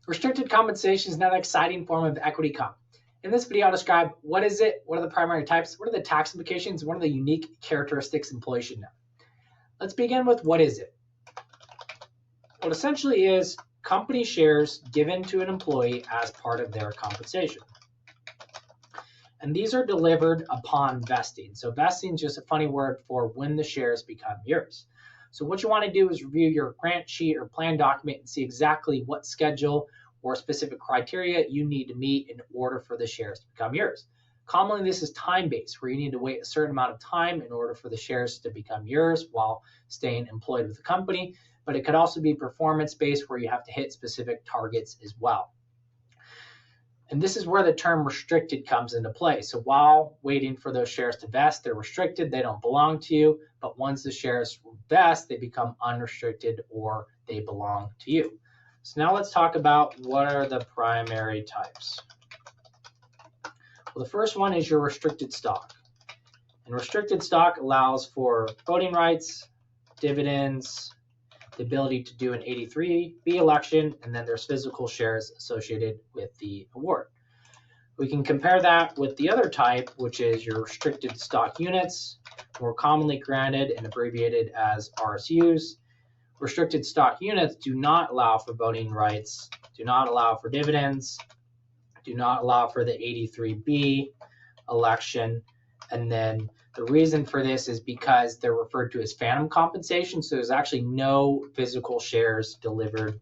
Restricted compensation is another exciting form of equity comp. In this video, I'll describe what is it, what are the primary types, what are the tax implications, what are the unique characteristics employees should know. Let's begin with what is it. What essentially is company shares given to an employee as part of their compensation. And these are delivered upon vesting. So vesting is just a funny word for when the shares become yours. So what you want to do is review your grant sheet or plan document and see exactly what schedule or specific criteria you need to meet in order for the shares to become yours. Commonly, this is time-based, where you need to wait a certain amount of time in order for the shares to become yours while staying employed with the company. But it could also be performance-based, where you have to hit specific targets as well. And this is where the term restricted comes into play. So while waiting for those shares to vest, they're restricted, they don't belong to you. But once the shares vest, they become unrestricted or they belong to you. So now let's talk about what are the primary types. Well, the first one is your restricted stock. And restricted stock allows for voting rights, dividends, the ability to do an 83B election, and then there's physical shares associated with the award. We can compare that with the other type, which is your restricted stock units, more commonly granted and abbreviated as RSUs. Restricted stock units do not allow for voting rights, do not allow for dividends, do not allow for the 83B election, and then the reason for this is because they're referred to as phantom compensation, so there's actually no physical shares delivered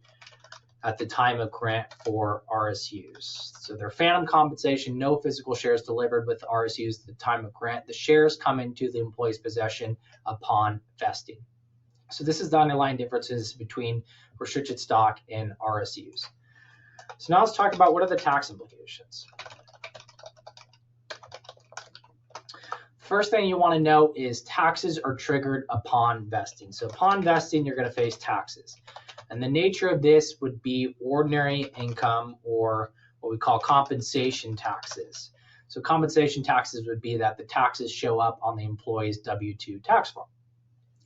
at the time of grant for RSUs. So they're phantom compensation, no physical shares delivered with RSUs at the time of grant. The shares come into the employee's possession upon vesting. So this is the underlying differences between restricted stock and RSUs. So now let's talk about what are the tax implications. First thing you want to know is taxes are triggered upon vesting. So upon vesting, you're going to face taxes. And the nature of this would be ordinary income or what we call compensation taxes. So compensation taxes would be that the taxes show up on the employee's W-2 tax form.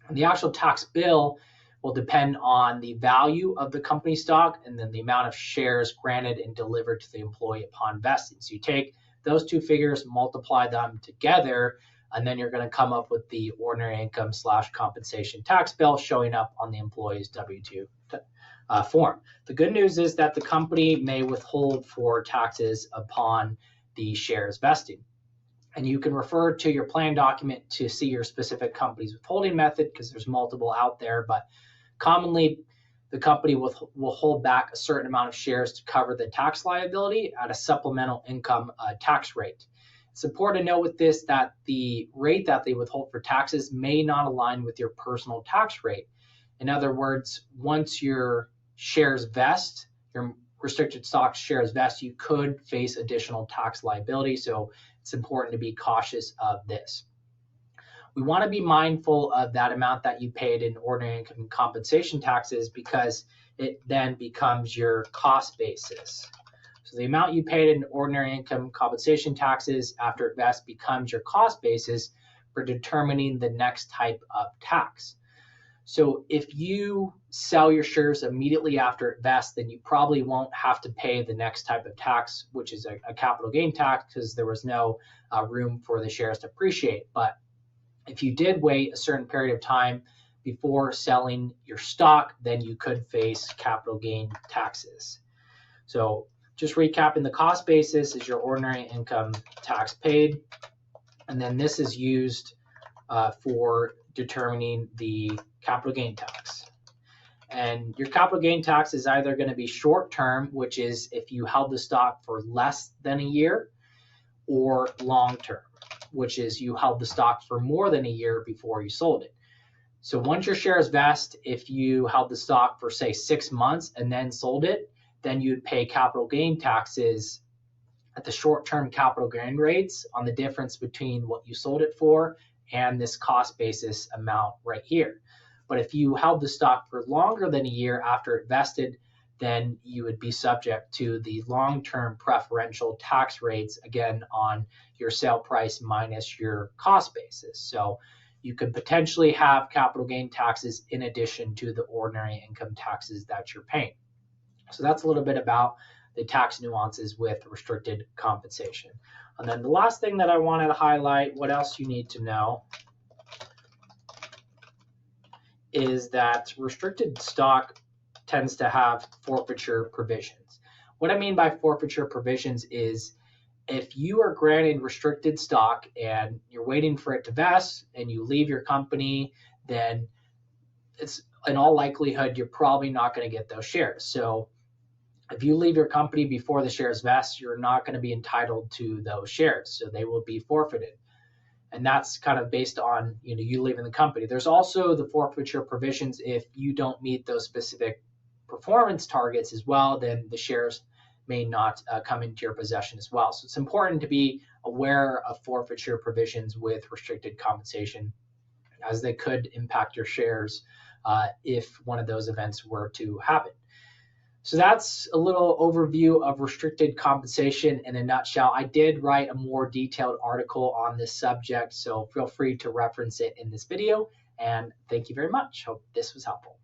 And the actual tax bill will depend on the value of the company stock and then the amount of shares granted and delivered to the employee upon vesting. So you take those two figures, multiply them together, and then you're going to come up with the ordinary income / compensation tax bill showing up on the employee's W-2 form. The good news is that the company may withhold for taxes upon the shares vesting. And you can refer to your plan document to see your specific company's withholding method because there's multiple out there, but commonly the company will hold back a certain amount of shares to cover the tax liability at a supplemental income tax rate. It's important to note with this that the rate that they withhold for taxes may not align with your personal tax rate. In other words, once your shares vest, your restricted stock shares vest, you could face additional tax liability. So it's important to be cautious of this. We want to be mindful of that amount that you paid in ordinary income compensation taxes because it then becomes your cost basis. So the amount you paid in ordinary income compensation taxes after it vests becomes your cost basis for determining the next type of tax. So if you sell your shares immediately after it vests, then you probably won't have to pay the next type of tax, which is a capital gain tax, because there was no room for the shares to appreciate. But if you did wait a certain period of time before selling your stock, then you could face capital gain taxes. So just recapping, the cost basis is your ordinary income tax paid, and then this is used for determining the capital gain tax. And your capital gain tax is either going to be short term, which is if you held the stock for less than a year, or long term, which is you held the stock for more than a year before you sold it. So once your shares vest, if you held the stock for say 6 months and then sold it, then you'd pay capital gain taxes at the short-term capital gain rates on the difference between what you sold it for and this cost basis amount right here. But if you held the stock for longer than a year after it vested, then you would be subject to the long-term preferential tax rates, again, on your sale price minus your cost basis. So you could potentially have capital gain taxes in addition to the ordinary income taxes that you're paying. So that's a little bit about the tax nuances with restricted compensation. And then the last thing that I wanted to highlight, what else you need to know, is that restricted stock tends to have forfeiture provisions. What I mean by forfeiture provisions is if you are granted restricted stock and you're waiting for it to vest and you leave your company, then it's in all likelihood you're probably not going to get those shares. So if you leave your company before the shares vest, you're not going to be entitled to those shares. So they will be forfeited. And that's kind of based on you leaving the company. There's also the forfeiture provisions if you don't meet those specific performance targets as well, then the shares may not come into your possession as well. So it's important to be aware of forfeiture provisions with restricted compensation, as they could impact your shares if one of those events were to happen. So that's a little overview of restricted compensation in a nutshell. I did write a more detailed article on this subject, so feel free to reference it in this video. And thank you very much. Hope this was helpful.